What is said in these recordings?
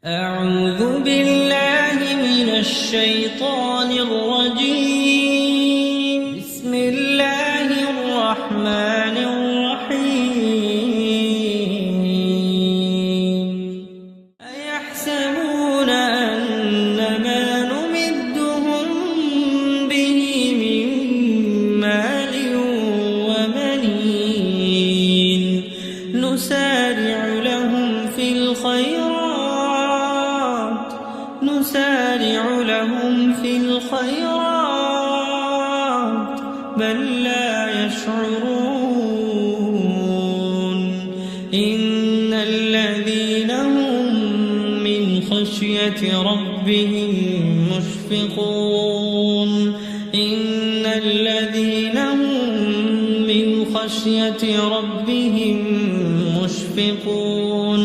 أعوذ بالله من الشيطان الرجيم. بسم الله الرحمن الرحيم. أيحسبون أنما نمدهم به من مال وبنين نسارع لهم في الخيرات بل لا يشعرون. إن الذين هم من خشية ربهم مشفقون. إن الذين هم من خشية ربهم مشفقون.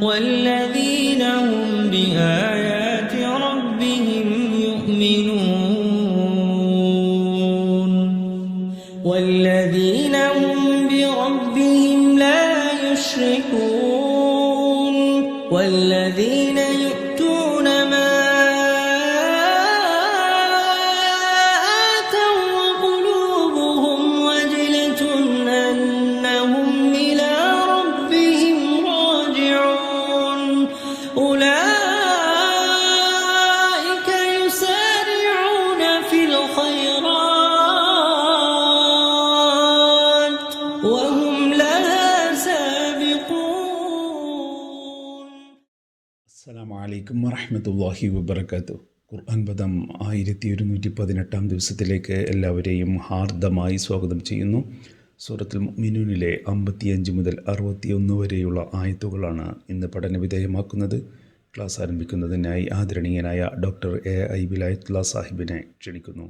والذين هم بآيات ربهم يؤمنون. والذين هم بربهم لا يشركون. والذين يؤتون ما آتوا وقلوبهم وجلة أنهم إلى ربهم راجعون. أولئك يسارعون في الخيرات وهم لها سابقون. അസ്സലാമു അലൈക്കും വറഹ്മത്തുള്ളാഹി വബറകാതുഹു. ഖുർആൻ പദം 1118 ദിവസത്തിലേക്ക് എല്ലാവരെയും ഹാർദമായി സ്വാഗതം ചെയ്യുന്നു. സൂറത്തുൽ മുഅ്മിനൂനിലെ 55 മുതൽ 61 വരെയുള്ള ആയത്തുകളാണ് ഇന്ന് പഠനവിധേയമാക്കുന്നത്. ക്ലാസ് ആരംഭിക്കുന്നതിനായി ആദരണീയനായ ഡോക്ടർ എ വിലായത്തുള്ള സാഹിബിനെ ക്ഷണിക്കുന്നു.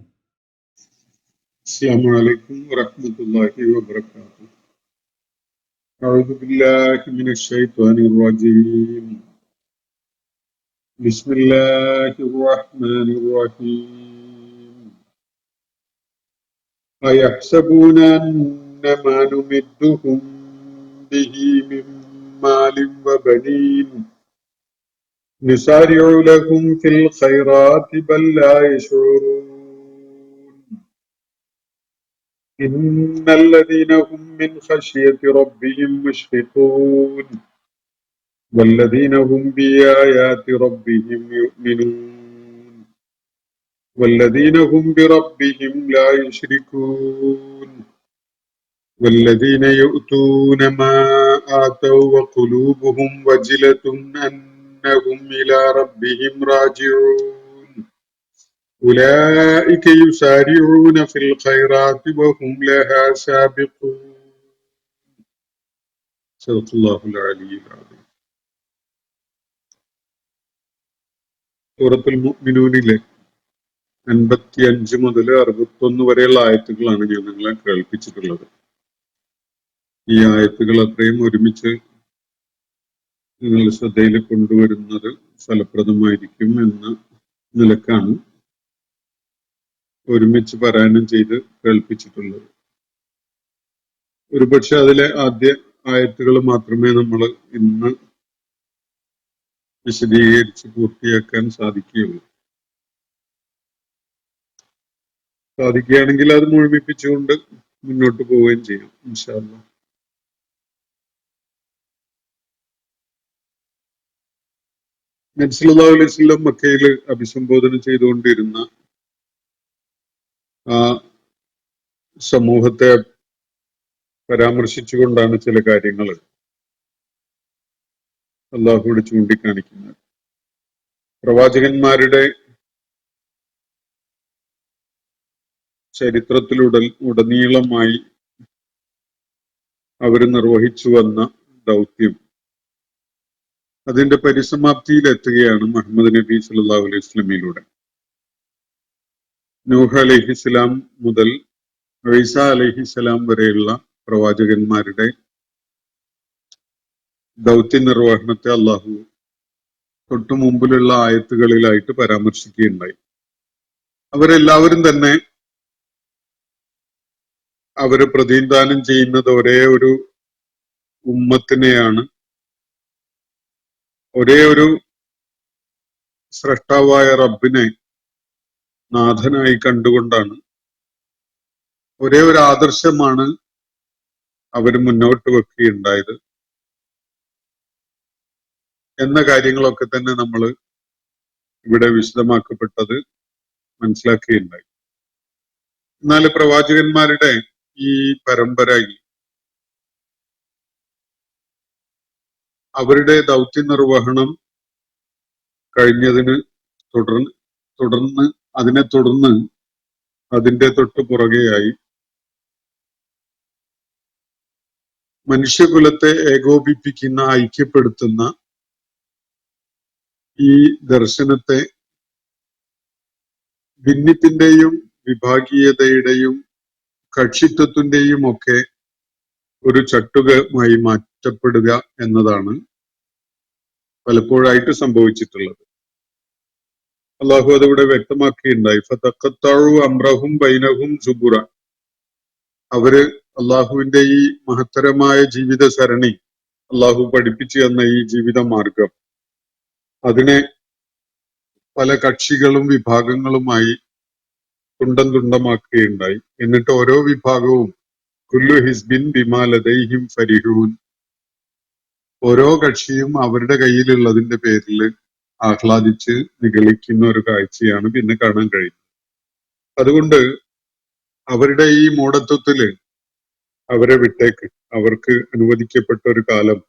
السلام عليكم ورحمة الله وبركاته. أعوذ بالله من الشيطان الرجيم. بسم الله الرحمن الرحيم. أيحسبون أنما نمدهم به من مال وبنين نسارع لهم في الخيرات بل لا يشعرون. إن الذين هم من خشية ربهم مشفقون. والذين هم بآيات ربهم يؤمنون. والذين هم بربهم لا يشركون. والذين يؤتون ما آتوا وقلوبهم وجلة أنهم إلى ربهم راجعون. أولئك يسارعون في الخيرات وهم لها سابقون. صدق الله العلي العظيم. സൂറത്തുൽ മുഅ്മിനൂനിലെ 55 മുതൽ 61 വരെയുള്ള ആയത്തുകളാണ് ഞാൻ നിങ്ങളെ കേൾപ്പിച്ചിട്ടുള്ളത്. ഈ ആയത്തുകൾ അത്രയും ഒരുമിച്ച് നിങ്ങളുടെ ശ്രദ്ധയിൽ കൊണ്ടുവരുന്നത് ഫലപ്രദമായിരിക്കും എന്ന നിലക്കാണ് ഒരുമിച്ച് പാരായണം ചെയ്ത് കേൾപ്പിച്ചിട്ടുള്ളത്. ഒരുപക്ഷെ അതിലെ ആദ്യ ആയത്തുകൾ മാത്രമേ നമ്മൾ ഇന്ന് വിശദീകരിച്ച് പൂർത്തിയാക്കാൻ സാധിക്കുകയുള്ളൂ. സാധിക്കുകയാണെങ്കിൽ അത് മുഴുമിപ്പിച്ചുകൊണ്ട് മുന്നോട്ട് പോവുകയും ചെയ്യാം ഇൻഷാ അല്ലാഹ്. നബി സല്ലല്ലാഹു അലൈഹി വസല്ലം മക്കയിൽ അഭിസംബോധന ചെയ്തുകൊണ്ടിരുന്ന ആ സമൂഹത്തെ പരാമർശിച്ചുകൊണ്ടാണ് ചില കാര്യങ്ങൾ അള്ളാഹുവോട് ചൂണ്ടിക്കാണിക്കുന്നത്. പ്രവാചകന്മാരുടെ ചരിത്രത്തിലുടനീളമായി അവർ നിർവഹിച്ചു വന്ന ദൗത്യം അതിന്റെ പരിസമാപ്തിയിലെത്തുകയാണ് മുഹമ്മദ് നബി സല്ലല്ലാഹു അലൈഹി വസല്ലമയിലൂടെ. നൂഹ് അലൈഹിസ്സലാം മുതൽ ഈസാ അലൈഹിസ്സലാം വരെയുള്ള പ്രവാചകന്മാരുടെ ദൗത്യ നിർവഹണത്തെ അള്ളാഹു തൊട്ടു മുമ്പിലുള്ള ആയത്തുകളിലായിട്ട് പരാമർശിക്കുകയുണ്ടായി. അവരെല്ലാവരും തന്നെ അവര് പ്രതിനിധാനം ചെയ്യുന്നത് ഒരേ ഒരു ഉമ്മത്തിനെയാണ്, ഒരേ ഒരു സ്രഷ്ടാവായ റബ്ബിനെ നാഥനായി കണ്ടുകൊണ്ടാണ് ഒരേ ഒരു ആദർശമാണ് അവർ മുന്നോട്ട് വെക്കുകയുണ്ടായത് എന്ന കാര്യങ്ങളൊക്കെ തന്നെ നമ്മൾ ഇവിടെ വിശദമാക്കപ്പെട്ടത് മനസ്സിലാക്കുകയുണ്ടായി. എന്നാൽ പ്രവാചകന്മാരുടെ ഈ പരമ്പരയിൽ അവരുടെ ദൗത്യ നിർവഹണം കഴിഞ്ഞതിന് തുടർന്ന് അതിന്റെ തൊട്ട് പുറകെയായി മനുഷ്യകുലത്തെ ഏകോപിപ്പിക്കുന്ന, ഐക്യപ്പെടുത്തുന്ന ഈ ദർശനത്തെ ഭിന്നിപ്പിന്റെയും വിഭാഗീയതയുടെയും കക്ഷിത്വത്തിന്റെയും ഒക്കെ ഒരു ചട്ടുകമായി മാറ്റപ്പെടുക എന്നതാണ് പലപ്പോഴായിട്ട് സംഭവിച്ചിട്ടുള്ളത്. അള്ളാഹു അതിവിടെ വ്യക്തമാക്കിയിട്ടുണ്ടായി. ഫതഖത്തഉ അംറഹും ബൈനഹും സുബുറ. അവര് അള്ളാഹുവിന്റെ ഈ മഹത്തരമായ ജീവിത സരണി, അള്ളാഹു പഠിപ്പിച്ചു തന്ന ഈ ജീവിത മാർഗം, അതിനെ പല കക്ഷികളും വിഭാഗങ്ങളുമായി തുണ്ടമാക്കുകയുണ്ടായി. എന്നിട്ട് ഓരോ വിഭാഗവും കുല്ലു ഹിസ്ബിൻ ബിമാ ലദൈഹിം ഫരിഹൂൻ, ഓരോ കക്ഷിയും അവരുടെ കയ്യിലുള്ളതിന്റെ പേരിൽ ആഹ്ലാദിച്ച് നിഗളിക്കുന്ന ഒരു കാഴ്ചയാണ് പിന്നെ കാണാൻ കഴിയുന്നത്. അതുകൊണ്ട് അവരുടെ ഈ മൂഢത്വത്തില് അവരെ വിട്ടേക്ക്. അവർക്ക് അനുവദിക്കപ്പെട്ട ഒരു കാലം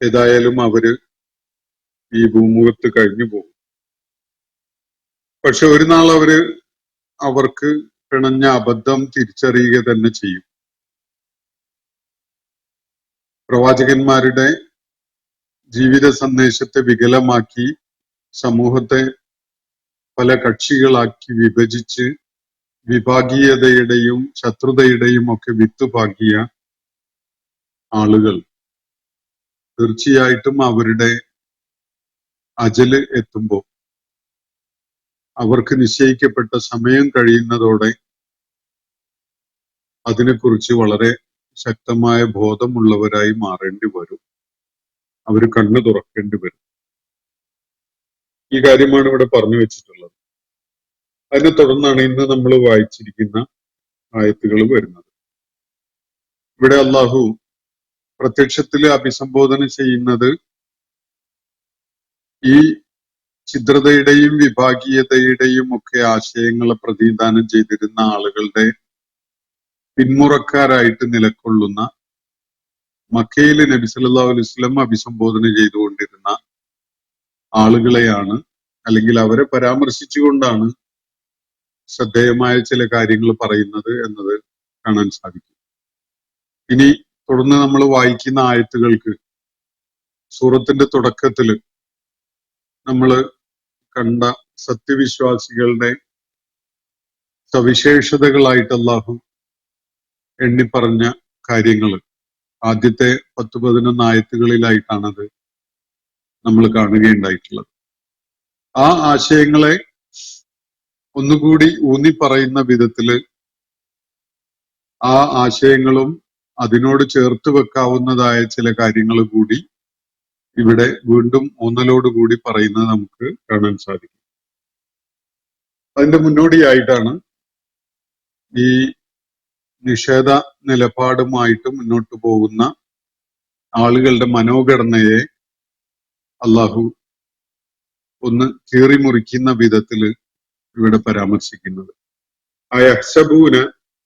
ഏതായാലും അവര് ഈ ഭൂമുഖത്ത് കഴിഞ്ഞു പോകും. പക്ഷെ ഒരു നാൾ അവർക്ക് പിണഞ്ഞ അബദ്ധം തിരിച്ചറിയുക തന്നെ ചെയ്യും. പ്രവാചകന്മാരുടെ ജീവിത സന്ദേശത്തെ വികലമാക്കി സമൂഹത്തെ പല കക്ഷികളാക്കി വിഭജിച്ച് വിഭാഗീയതയുടെയും ശത്രുതയുടെയും ഒക്കെ വിത്ത് പാകിയ ആളുകൾ തീർച്ചയായിട്ടും അവരുടെ അജല് എത്തുമ്പോൾ, അവർക്ക് നിശ്ചയിക്കപ്പെട്ട സമയം കഴിയുന്നതോടെ അതിനെക്കുറിച്ച് വളരെ ശക്തമായ ബോധമുള്ളവരായി മാറേണ്ടി വരും. അവർ കണ്ണു തുറക്കേണ്ടി വരും. ഈ കാര്യമാണ് ഇവിടെ പറഞ്ഞു വെച്ചിട്ടുള്ളത്. അതിനെ തുടർന്നാണ് ഇന്ന് നമ്മൾ വായിച്ചിരിക്കുന്ന ആയത്തുകൾ വരുന്നത്. ഇവിടെ അള്ളാഹു പ്രത്യക്ഷത്തില് അഭിസംബോധന ചെയ്യുന്നത് ഈ ഛിദ്രതയുടെയും വിഭാഗീയതയുടെയും ഒക്കെ ആശയങ്ങളെ പ്രതിനിധാനം ചെയ്തിരുന്ന ആളുകളുടെ പിന്മുറക്കാരായിട്ട് നിലകൊള്ളുന്ന മക്കയിൽ നബി സല്ലല്ലാഹു അലൈഹി വസല്ലം അഭിസംബോധന ചെയ്തുകൊണ്ടിരുന്ന ആളുകളെയാണ്, അല്ലെങ്കിൽ അവരെ പരാമർശിച്ചുകൊണ്ടാണ് ശ്രദ്ധേയമായ ചില കാര്യങ്ങൾ പറയുന്നത് എന്നത് കാണാൻ സാധിക്കും. ഇനി തുടർന്ന് നമ്മൾ വായിക്കുന്ന ആയത്തുകൾക്ക് സൂറത്തിന്റെ തുടക്കത്തില് നമ്മൾ കണ്ട സത്യവിശ്വാസികളുടെ സവിശേഷതകളായിട്ട് അല്ലാഹു എണ്ണിപ്പറഞ്ഞ കാര്യങ്ങൾ ആദ്യത്തെ 10-11 ആയത്തുകളിലായിട്ടാണത് നമ്മൾ കാണുകയുണ്ടായിട്ടുള്ളത്. ആ ആശയങ്ങളെ ഒന്നുകൂടി ഊന്നി പറയുന്ന വിധത്തില് ആ ആശയങ്ങളും അതിനോട് ചേർത്ത് വെക്കാവുന്നതായ ചില കാര്യങ്ങൾ കൂടി ഇവിടെ വീണ്ടും ഊന്നലോടുകൂടി പറയുന്നത് നമുക്ക് കാണാൻ സാധിക്കും. അതിന്റെ മുന്നോടിയായിട്ടാണ് ഈ നിഷേധ നിലപാടുമായിട്ട് മുന്നോട്ട് പോകുന്ന ആളുകളുടെ മനോഘടനയെ അള്ളാഹു ഒന്ന് കീറിമുറിക്കുന്ന വിധത്തില് ഇവിടെ പരാമർശിക്കുന്നത്. അയഹ്സബൂന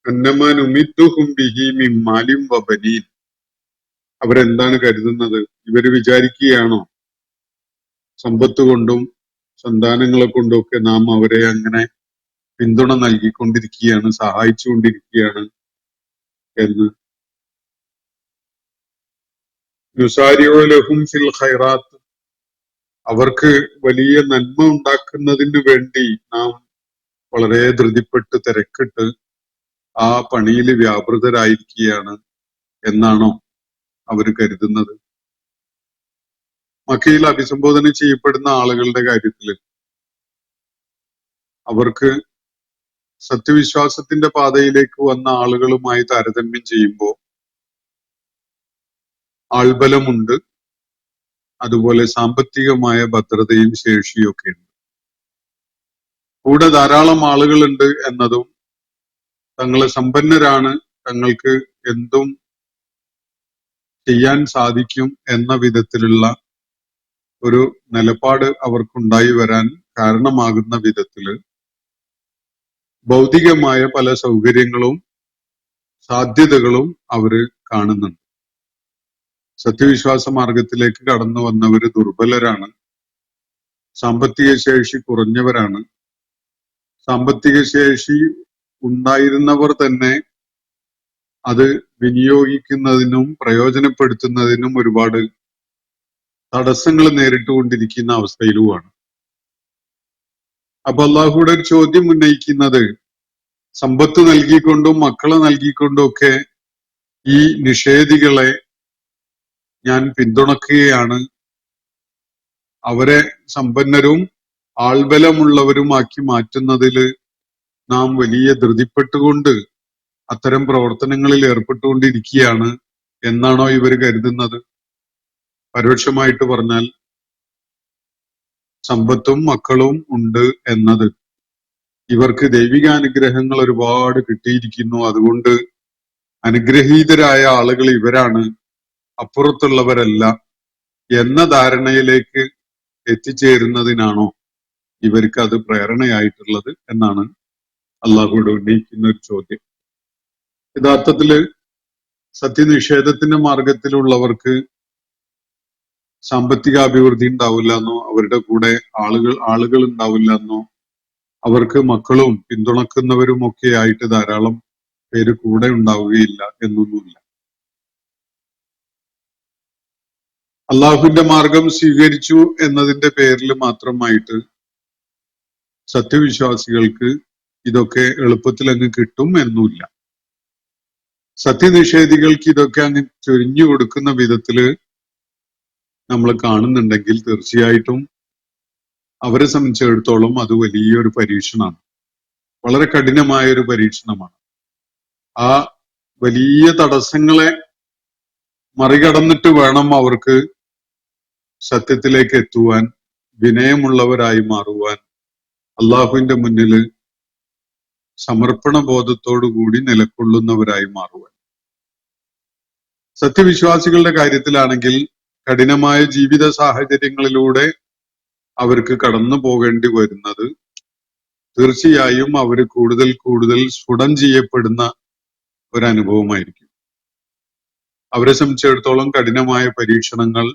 അന്നമാ നുമിദ്ദുഹും ബിഹി മിൻ മാലിൻ വബനീൻ. അവരെന്താണ് കരുതുന്നത്? ഇവര് വിചാരിക്കുകയാണോ സമ്പത്ത് കൊണ്ടും സന്താനങ്ങളെ കൊണ്ടും ഒക്കെ നാം അവരെ അങ്ങനെ പിന്തുണ നൽകിക്കൊണ്ടിരിക്കുകയാണ്, സഹായിച്ചുകൊണ്ടിരിക്കുകയാണ് എന്ന്. നുസാരിഉ ലഹും ഫിൽ ഖൈറാത്ത്, അവർക്ക് വലിയ നന്മ ഉണ്ടാക്കുന്നതിന് വേണ്ടി നാം വളരെ ധൃതിപ്പെട്ട് തിരക്കിട്ട് ആ പണിയിൽ വ്യാപൃതരായിരിക്കുകയാണ് എന്നാണോ അവർ കരുതുന്നത്? മക്കയിൽ അഭിസംബോധന ചെയ്യപ്പെടുന്ന ആളുകളുടെ കാര്യത്തിൽ അവർക്ക് സത്യവിശ്വാസത്തിന്റെ പാതയിലേക്ക് വന്ന ആളുകളുമായി താരതമ്യം ചെയ്യുമ്പോൾ ആൾബലമുണ്ട്, അതുപോലെ സാമ്പത്തികമായ ഭദ്രതയും ശേഷിയും ഒക്കെ ഉണ്ട്. കൂടെ ധാരാളം ആളുകളുണ്ട് എന്നതും തങ്ങളെ സമ്പന്നരാണ്, തങ്ങൾക്ക് എന്തും ചെയ്യാൻ സാധിക്കും എന്ന വിധത്തിലുള്ള ഒരു നിലപാട് അവർക്കുണ്ടായി വരാൻ കാരണമാകുന്ന വിധത്തില് ഭൗതികമായ പല സൗകര്യങ്ങളും സാധ്യതകളും അവര് കാണുന്നുണ്ട്. സത്യവിശ്വാസ മാർഗത്തിലേക്ക് കടന്നു വന്നവര് ദുർബലരാണ്, സാമ്പത്തിക ശേഷി കുറഞ്ഞവരാണ്. സാമ്പത്തിക ശേഷി ഉണ്ടായിരുന്നവർ തന്നെ അത് വിനിയോഗിക്കുന്നതിനും പ്രയോജനപ്പെടുത്തുന്നതിനും ഒരുപാട് തടസ്സങ്ങൾ നേരിട്ടുകൊണ്ടിരിക്കുന്ന അവസ്ഥയിലുമാണ്. അപ്പൊ അള്ളാഹുയുടെ ഒരു ചോദ്യം ഉന്നയിക്കുന്നത്, സമ്പത്ത് നൽകിക്കൊണ്ടും മക്കളെ നൽകിക്കൊണ്ടും ഒക്കെ ഈ നിഷേധികളെ ഞാൻ പിന്തുണക്കുകയാണ്, അവരെ സമ്പന്നരും ആൾബലമുള്ളവരുമാക്കി മാറ്റുന്നതില് നാം വലിയ ധൃതിപ്പെട്ടുകൊണ്ട് അത്തരം പ്രവർത്തനങ്ങളിൽ ഏർപ്പെട്ടുകൊണ്ടിരിക്കുകയാണ് എന്നാണോ ഇവർ കരുതുന്നത്? പരോക്ഷമായിട്ട് പറഞ്ഞാൽ സമ്പത്തും മക്കളും ഉണ്ട് എന്നത് ഇവർക്ക് ദൈവികാനുഗ്രഹങ്ങൾ ഒരുപാട് കിട്ടിയിരിക്കുന്നു, അതുകൊണ്ട് അനുഗ്രഹീതരായ ആളുകൾ ഇവരാണ്, അപ്പുറത്തുള്ളവരല്ല എന്ന ധാരണയിലേക്ക് എത്തിച്ചേരുന്നതിനാണോ ഇവർക്ക് അത് പ്രേരണയായിട്ടുള്ളത് എന്നാണ് അള്ളാഹുവോട് ഉന്നയിക്കുന്ന ഒരു ചോദ്യം. യഥാർത്ഥത്തില് സത്യനിഷേധത്തിന്റെ മാർഗത്തിലുള്ളവർക്ക് സാമ്പത്തിക അഭിവൃദ്ധി ഉണ്ടാവില്ല എന്നോ, അവരുടെ കൂടെ ആളുകൾ ഉണ്ടാവില്ല എന്നോ, അവർക്ക് മക്കളും പിന്തുണക്കുന്നവരും ഒക്കെ ആയിട്ട് ധാരാളം പേര് കൂടെ ഉണ്ടാവുകയില്ല എന്നൊന്നുമില്ല. അള്ളാഹുവിന്റെ മാർഗം സ്വീകരിച്ചു എന്നതിന്റെ പേരിൽ മാത്രമായിട്ട് സത്യവിശ്വാസികൾക്ക് ഇതൊക്കെ എളുപ്പത്തിൽ അങ്ങ് കിട്ടും എന്നുമില്ല. സത്യനിഷേധികൾക്ക് ഇതൊക്കെ അങ്ങ് ചൊരിഞ്ഞു കൊടുക്കുന്ന വിധത്തില് നമ്മൾ കാണുന്നുണ്ടെങ്കിൽ തീർച്ചയായിട്ടും അവരെ സംബന്ധിച്ചിടത്തോളം അത് വലിയൊരു പരീക്ഷണമാണ്, വളരെ കഠിനമായ ഒരു പരീക്ഷണമാണ്. ആ വലിയ തടസ്സങ്ങളെ മറികടന്നിട്ട് വേണം അവർക്ക് സത്യത്തിലേക്ക് എത്തുവാൻ, വിനയമുള്ളവരായി മാറുവാൻ, അള്ളാഹുവിന്റെ മുന്നില് സമർപ്പണ ബോധത്തോടുകൂടി നിലകൊള്ളുന്നവരായി മാറുവാൻ. സത്യവിശ്വാസികളുടെ കാര്യത്തിലാണെങ്കിൽ കഠിനമായ ജീവിത സാഹചര്യങ്ങളിലൂടെ അവർക്ക് കടന്നു പോകേണ്ടി വരുന്നത് തീർച്ചയായും അവർ കൂടുതൽ കൂടുതൽ സ്ഫുടം ചെയ്യപ്പെടുന്ന ഒരനുഭവമായിരിക്കും. അവരെ സംബന്ധിച്ചിടത്തോളം കഠിനമായ പരീക്ഷണങ്ങൾ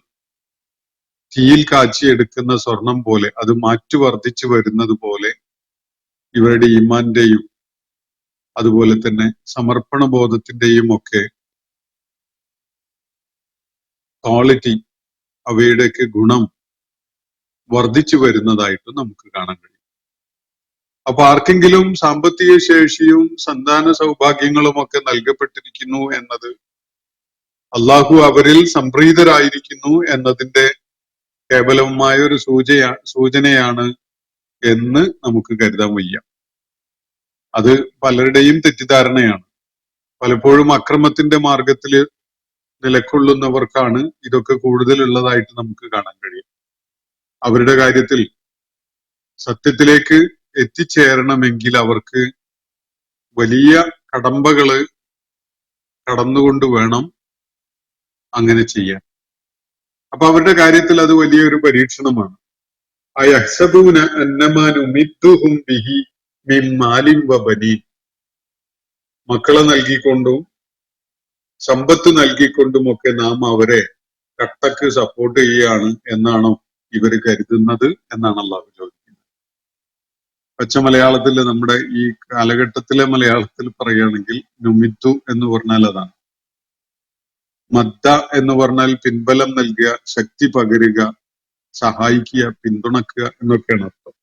തീയിൽ കാച്ചിയെടുക്കുന്ന സ്വർണം പോലെ, അത് മാറ്റു വർദ്ധിച്ചു വരുന്നത് പോലെ ഇവരുടെ ഈമാന്റെയും അതുപോലെ തന്നെ സമർപ്പണ ബോധത്തിന്റെയും ഒക്കെ ക്വാളിറ്റി, അവയുടെയൊക്കെ ഗുണം വർദ്ധിച്ചു വരുന്നതായിട്ട് നമുക്ക് കാണാൻ കഴിയും. അപ്പൊ ആർക്കെങ്കിലും സാമ്പത്തിക ശേഷിയും സന്താന സൗഭാഗ്യങ്ങളും ഒക്കെ നൽകപ്പെട്ടിരിക്കുന്നു എന്നത് അള്ളാഹു അവരിൽ സംപ്രീതരായിരിക്കുന്നു എന്നതിന്റെ കേവലമായ ഒരു സൂചനയാണ് എന്ന് നമുക്ക് കരുതാൻ വയ്യ. അത് പലരുടെയും തെറ്റിദ്ധാരണയാണ്. പലപ്പോഴും അക്രമത്തിന്റെ മാർഗത്തിൽ നിലകൊള്ളുന്നവർക്കാണ് ഇതൊക്കെ കൂടുതൽ ഉള്ളതായിട്ട് നമുക്ക് കാണാൻ കഴിയും. അവരുടെ കാര്യത്തിൽ സത്യത്തിലേക്ക് എത്തിച്ചേരണമെങ്കിൽ അവർക്ക് വലിയ കടമ്പകള് കടന്നുകൊണ്ട് വേണം അങ്ങനെ ചെയ്യാൻ. അപ്പൊ അവരുടെ കാര്യത്തിൽ അത് വലിയൊരു പരീക്ഷണമാണ്. അയഹ്സബൂന അന്നമാ നുമിദ്ദുഹും ബിഹി മിൻ മാലിൻ വബനീൻ, മക്കളെ നൽകിക്കൊണ്ടും സമ്പത്ത് നൽകിക്കൊണ്ടുമൊക്കെ നാം അവരെ കട്ടക്ക് സപ്പോർട്ട് ചെയ്യുകയാണ് എന്നാണോ ഇവർ കരുതുന്നത് എന്നാണ് അള്ളാഹു ചോദിക്കുന്നത്. പച്ച മലയാളത്തിൽ, നമ്മുടെ ഈ കാലഘട്ടത്തിലെ മലയാളത്തിൽ പറയുകയാണെങ്കിൽ നുമിത്തു എന്ന് പറഞ്ഞാൽ അതാണ്. മദ്ദ എന്ന് പറഞ്ഞാൽ പിൻബലം നൽകുക, ശക്തി പകരുക, സഹായിക്കുക, പിന്തുണക്കുക എന്നൊക്കെയാണ് അർത്ഥം.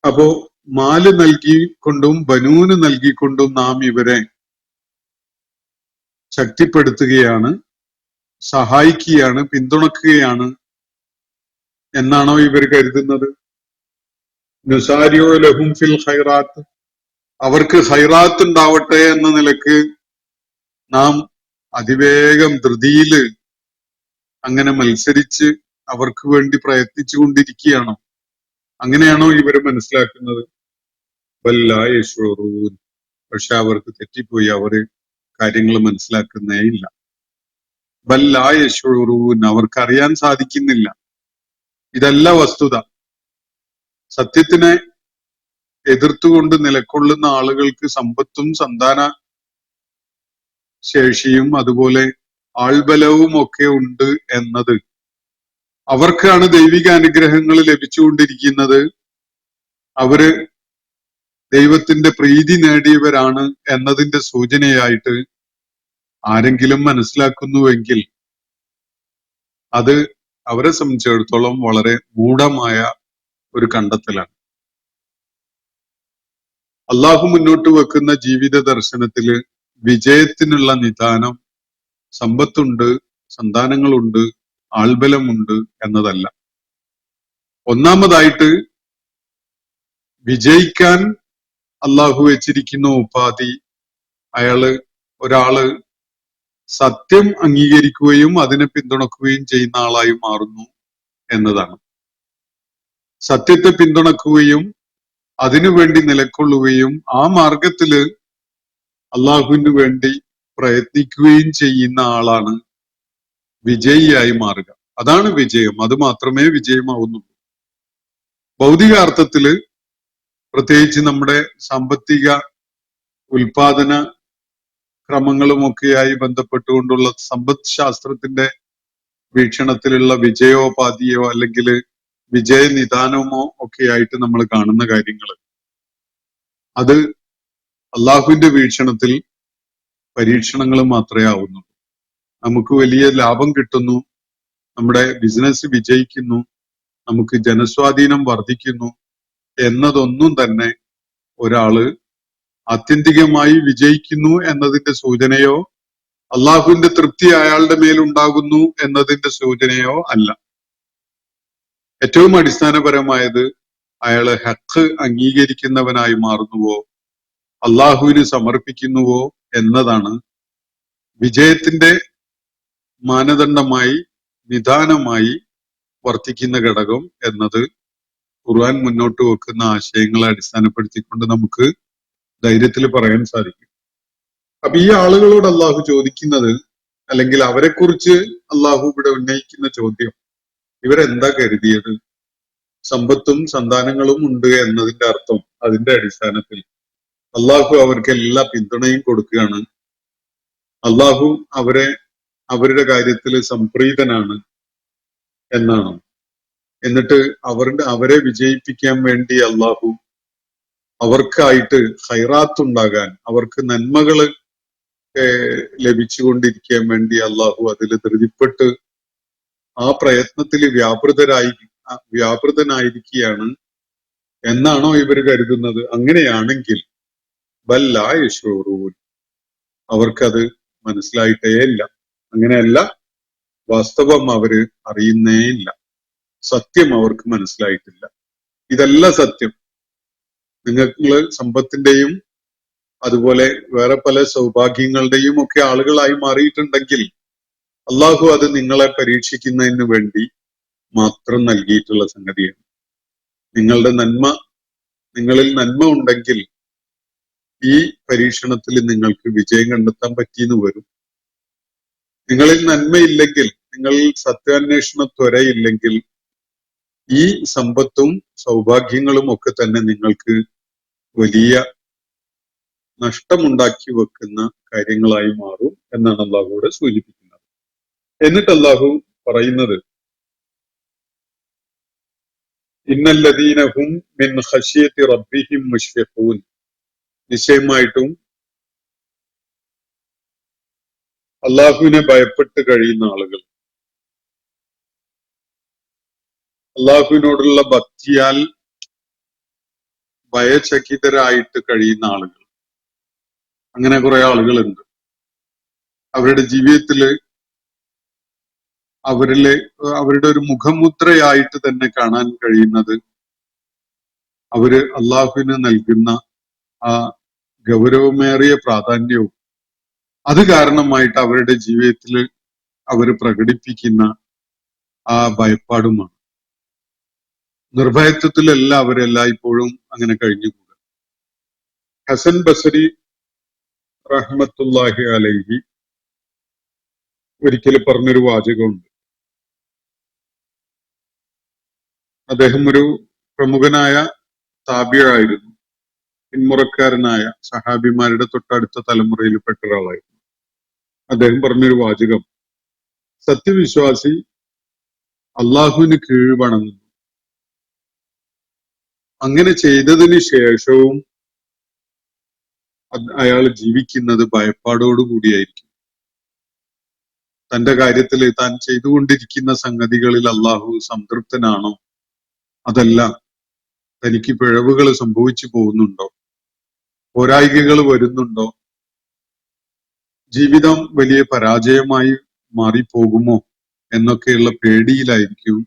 അപ്പോ മാല് നൽകിക്കൊണ്ടും ബനൂന് നൽകിക്കൊണ്ടും നാം ഇവരെ ശക്തിപ്പെടുത്തുകയാണ്, സഹായിക്കുകയാണ്, പിന്തുണക്കുകയാണ് എന്നാണോ ഇവർ കരുതുന്നത്? നുസാരിയോ ലഹും ഫിൽ ഖൈറാത്ത്, അവർക്ക് ഖൈറാത്ത് ഉണ്ടാവട്ടെ എന്ന നിലക്ക് നാം അതിവേഗം ധൃതിയില് അങ്ങനെ മത്സരിച്ച് അവർക്ക് വേണ്ടി പ്രയത്നിച്ചു കൊണ്ടിരിക്കുകയാണോ? അങ്ങനെയാണോ ഇവര് മനസ്സിലാക്കുന്നത്? വല്ലാ യശ്ഉറൂൻ. പക്ഷെ അവർക്ക് തെറ്റിപ്പോയി, അവര് കാര്യങ്ങൾ മനസ്സിലാക്കുന്നേ ഇല്ല. വല്ലാ യശ്ഉറൂൻ, അവർക്കറിയാൻ സാധിക്കുന്നില്ല. ഇതല്ല വസ്തുത. സത്യത്തിനെ എതിർത്തുകൊണ്ട് നിലകൊള്ളുന്ന ആളുകൾക്ക് സമ്പത്തും സന്താന ശേഷിയും അതുപോലെ ആൾബലവും ഒക്കെ ഉണ്ട് എന്നത്, അവർക്കാണ് ദൈവിക അനുഗ്രഹങ്ങൾ ലഭിച്ചുകൊണ്ടിരിക്കുന്നത്, അവര് ദൈവത്തിന്റെ പ്രീതി നേടിയവരാണ് എന്നതിന്റെ സൂചനയായിട്ട് ആരെങ്കിലും മനസ്സിലാക്കുന്നുവെങ്കിൽ അത് അവരെ സംബന്ധിച്ചിടത്തോളം വളരെ മൂഢമായ ഒരു കണ്ടെത്തലാണ്. അള്ളാഹു മുന്നോട്ട് വെക്കുന്ന ജീവിത ദർശനത്തില് വിജയത്തിനുള്ള നിദാനം സമ്പത്തുണ്ട്, സന്താനങ്ങളുണ്ട്, ആൾബലമുണ്ട് എന്നതല്ല. ഒന്നാമതായിട്ട് വിജയിക്കാൻ അള്ളാഹു വെച്ചിരിക്കുന്ന ഉപാധി ഒരാള് സത്യം അംഗീകരിക്കുകയും അതിനെ പിന്തുണക്കുകയും ചെയ്യുന്ന ആളായി മാറുന്നു എന്നതാണ്. സത്യത്തെ പിന്തുണക്കുകയും അതിനുവേണ്ടി നിലകൊള്ളുകയും ആ മാർഗത്തില് അള്ളാഹുവിന് വേണ്ടി പ്രയത്നിക്കുകയും ചെയ്യുന്ന ആളാണ് വിജയിയായി മാറുക. അതാണ് വിജയം. അത് മാത്രമേ വിജയമാവുന്നുള്ളൂ. ഭൗതികാർത്ഥത്തില് പ്രത്യേകിച്ച് നമ്മുടെ സാമ്പത്തിക ഉൽപാദന ക്രമങ്ങളുമൊക്കെയായി ബന്ധപ്പെട്ടുകൊണ്ടുള്ള സമ്പദ് ശാസ്ത്രത്തിന്റെ വീക്ഷണത്തിലുള്ള വിജയോപാധിയോ അല്ലെങ്കിൽ വിജയനിദാനമോ ഒക്കെ ആയിട്ട് നമ്മൾ കാണുന്ന കാര്യങ്ങൾ, അത് അള്ളാഹുവിന്റെ വീക്ഷണത്തിൽ പരീക്ഷണങ്ങൾ മാത്രമേ ആവുന്നുള്ളൂ. നമുക്ക് വലിയ ലാഭം കിട്ടുന്നു, നമ്മുടെ ബിസിനസ് വിജയിക്കുന്നു, നമുക്ക് ജനസ്വാധീനം വർദ്ധിക്കുന്നു എന്നതൊന്നും തന്നെ ഒരാള് ആത്യന്തികമായി വിജയിക്കുന്നു എന്നതിന്റെ സൂചനയോ അള്ളാഹുവിന്റെ തൃപ്തി അയാളുടെ മേലുണ്ടാകുന്നു എന്നതിന്റെ സൂചനയോ അല്ല. ഏറ്റവും അടിസ്ഥാനപരമായത് അയാള് ഹഖ് അംഗീകരിക്കുന്നവനായി മാറുന്നുവോ, അള്ളാഹുവിന് സമർപ്പിക്കുന്നുവോ എന്നതാണ് വിജയത്തിന്റെ മാനദണ്ഡമായി നിദാനമായി വർത്തിക്കുന്ന ഘടകം എന്നത് ഖുർആൻ മുന്നോട്ട് വെക്കുന്ന ആശയങ്ങളെ അടിസ്ഥാനപ്പെടുത്തിക്കൊണ്ട് നമുക്ക് ധൈര്യത്തിൽ പറയാൻ സാധിക്കും. അപ്പൊ ഈ ആളുകളോട് അള്ളാഹു ചോദിക്കുന്നത്, അല്ലെങ്കിൽ അവരെ കുറിച്ച് അള്ളാഹു ഇവിടെ ഉന്നയിക്കുന്ന ചോദ്യം, ഇവരെന്താ കരുതിയത്? സമ്പത്തും സന്താനങ്ങളും ഉണ്ട് എന്നതിന്റെ അർത്ഥം അതിന്റെ അടിസ്ഥാനത്തിൽ അള്ളാഹു അവർക്ക് എല്ലാ പിന്തുണയും കൊടുക്കുകയാണ്, അള്ളാഹു അവരുടെ കാര്യത്തിൽ സംപ്രീതനാണ് എന്നാണ്. എന്നിട്ട് അവരെ വിജയിപ്പിക്കാൻ വേണ്ടി അള്ളാഹു അവർക്കായിട്ട് ഹൈറാത്ത് ഉണ്ടാകാൻ, അവർക്ക് നന്മകൾ ലഭിച്ചുകൊണ്ടിരിക്കാൻ വേണ്ടി അള്ളാഹു അതിൽ ധൃതിപ്പെട്ട് ആ പ്രയത്നത്തിൽ വ്യാപൃതനായിരിക്കുകയാണ് എന്നാണോ ഇവർ കരുതുന്നത്? അങ്ങനെയാണെങ്കിൽ ബല്ലാ യശ്ഉറൂൻ, അവർക്കത് മനസ്സിലായിട്ടേ ഇല്ല. അങ്ങനെയല്ല, വാസ്തവം അവര് അറിയുന്നേ ഇല്ല. സത്യം അവർക്ക് മനസ്സിലായിട്ടില്ല. ഇതല്ല സത്യം. നിങ്ങൾ സമ്പത്തിന്റെയും അതുപോലെ വേറെ പല സൗഭാഗ്യങ്ങളുടെയും ഒക്കെ ആളുകളായി മാറിയിട്ടുണ്ടെങ്കിൽ അള്ളാഹു അത് നിങ്ങളെ പരീക്ഷിക്കുന്നതിന് വേണ്ടി മാത്രം നൽകിയിട്ടുള്ള സംഗതിയാണ്. നിങ്ങളിൽ നന്മ ഉണ്ടെങ്കിൽ ഈ പരീക്ഷണത്തിൽ നിങ്ങൾക്ക് വിജയം കണ്ടെത്താൻ പറ്റിയെന്ന് വരും. നിങ്ങളിൽ നന്മയില്ലെങ്കിൽ, നിങ്ങളിൽ സത്യാന്വേഷണ ത്വരയില്ലെങ്കിൽ ഈ സമ്പത്തും സൗഭാഗ്യങ്ങളും ഒക്കെ തന്നെ നിങ്ങൾക്ക് വലിയ നഷ്ടമുണ്ടാക്കി വെക്കുന്ന കാര്യങ്ങളായി മാറും എന്നാണ് അള്ളാഹുവിടെ സൂചിപ്പിക്കുന്നത്. എന്നിട്ട് അള്ളാഹു പറയുന്നത്, ഇന്നല്ലദീന ഹും മിൻ ഖശിയത്തി റബ്ബിഹിം മുശ്ഫിഖൂൻ, നിശ്ചയമായിട്ടും അള്ളാഹുവിനെ ഭയപ്പെട്ട് കഴിയുന്ന ആളുകൾ, അള്ളാഹുവിനോടുള്ള ഭക്തിയാൽ ഭയചകിതരായിട്ട് കഴിയുന്ന ആളുകൾ, അങ്ങനെ കുറെ ആളുകളുണ്ട്. അവരുടെ ജീവിതത്തില് അവരുടെ ഒരു മുഖമുദ്രയായിട്ട് തന്നെ കാണാൻ കഴിയുന്നത് അവര് അള്ളാഹുവിന് നൽകുന്ന ആ ഗൗരവമേറിയ പ്രാധാന്യവും അത് കാരണമായിട്ട് അവരുടെ ജീവിതത്തിൽ അവർ പ്രകടിപ്പിക്കുന്ന ആ ഭയപ്പാടുമാണ്. നിർഭയത്വത്തിലല്ല അവരെല്ലായ്പ്പോഴും അങ്ങനെ കഴിഞ്ഞുകൂടുക. ഹസൻ ബസരി റഹ്മത്തുള്ളാഹി അലൈഹി ഒരിക്കൽ പറഞ്ഞൊരു വാചകമുണ്ട്. അദ്ദേഹം ഒരു പ്രമുഖനായ താബിയായിരുന്നു, പിന്മുറക്കാരനായ സഹാബിമാരുടെ തൊട്ടടുത്ത തലമുറയിൽ പെട്ട ഒരാളായിരുന്നു. അദ്ദേഹം പറഞ്ഞൊരു വാചകം, സത്യവിശ്വാസി അള്ളാഹുവിന് കീഴ്വണങ്ങുന്നു. അങ്ങനെ ചെയ്തതിന് ശേഷവും അയാൾ ജീവിക്കുന്നത് ഭയപ്പാടോടുകൂടിയായിരിക്കും. തന്റെ കാര്യത്തിൽ താൻ ചെയ്തുകൊണ്ടിരിക്കുന്ന സംഗതികളിൽ അള്ളാഹു സംതൃപ്തനാണോ, അതല്ല തനിക്ക് പിഴവുകൾ സംഭവിച്ചു പോകുന്നുണ്ടോ, പോരായികകൾ വരുന്നുണ്ടോ, ജീവിതം വലിയ പരാജയമായി മാറിപ്പോകുമോ എന്നൊക്കെയുള്ള പേടിയിലായിരിക്കും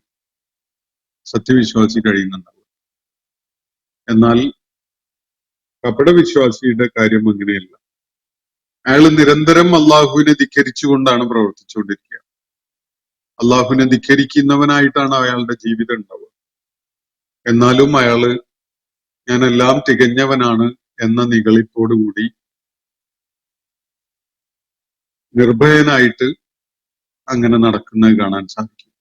സത്യവിശ്വാസി കഴിയുന്നുണ്ടാവുക. എന്നാൽ കപടവിശ്വാസിയുടെ കാര്യം അങ്ങനെയല്ല. അയാൾ നിരന്തരം അള്ളാഹുവിനെ ധിക്കരിച്ചുകൊണ്ടാണ് പ്രവർത്തിച്ചുകൊണ്ടിരിക്കുക. അള്ളാഹുവിനെ ധിക്കരിക്കുന്നവനായിട്ടാണ് അയാളുടെ ജീവിതം ഉണ്ടാവുക. എന്നാലും അയാള് ഞാനെല്ലാം തികഞ്ഞവനാണ് എന്ന നിഗളിപ്പോടുകൂടി നിർഭയനായിട്ട് അങ്ങനെ നടക്കുന്നത് കാണാൻ സാധിക്കും.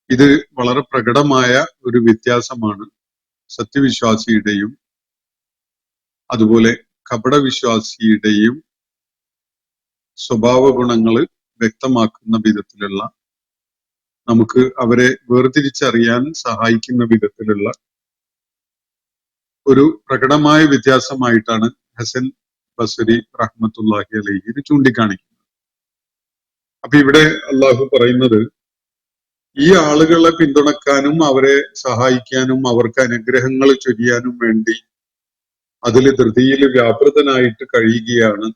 ഇത് വളരെ പ്രകടമായ ഒരു വ്യത്യാസമാണ് സത്യവിശ്വാസിയുടെയും അതുപോലെ കപടവിശ്വാസിയുടെയും സ്വഭാവ ഗുണങ്ങൾ വ്യക്തമാക്കുന്ന വിധത്തിലുള്ള, നമുക്ക് അവരെ വേർതിരിച്ചറിയാൻ സഹായിക്കുന്ന വിധത്തിലുള്ള ഒരു പ്രകടമായ വ്യത്യാസമായിട്ടാണ് ഹസൻ ബസരി റഹ്മത്തുള്ളാഹി അലൈഹി ഇത് ചൂണ്ടിക്കാണിക്കുന്നത്. അപ്പൊ ഇവിടെ അള്ളാഹു പറയുന്നത്, ഈ ആളുകളെ പിന്തുണക്കാനും അവരെ സഹായിക്കാനും അവർക്ക് അനുഗ്രഹങ്ങൾ ചൊരിയാനും വേണ്ടി അതിൽ ധൃതിയിൽ വ്യാപൃതനായിട്ട് കഴിയുകയാണ്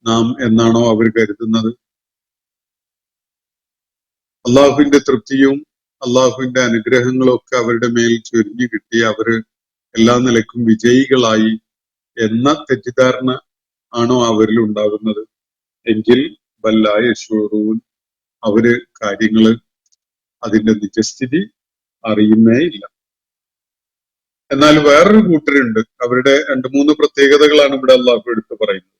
നാം എന്നാണോ അവർ കരുതുന്നത്? അള്ളാഹുവിന്റെ തൃപ്തിയും അള്ളാഹുവിന്റെ അനുഗ്രഹങ്ങളും ഒക്കെ അവരുടെ മേൽ ചൊരിഞ്ഞു കിട്ടി അവര് എല്ലാ നിലക്കും വിജയികളായി എന്ന തെറ്റിദ്ധാരണ ആണോ അവരിൽ ഉണ്ടാകുന്നത്? എങ്കിൽ ബല്ലായ യശൂറൂൻ, അവര് കാര്യങ്ങള് അതിന്റെ നിജസ്ഥിതി അറിയുന്നേ ഇല്ല. എന്നാൽ വേറൊരു കൂട്ടരുണ്ട്, അവരുടെ 2-3 പ്രത്യേകതകളാണ് ഇവിടെ അള്ളാഹു എടുത്തു പറയുന്നത്.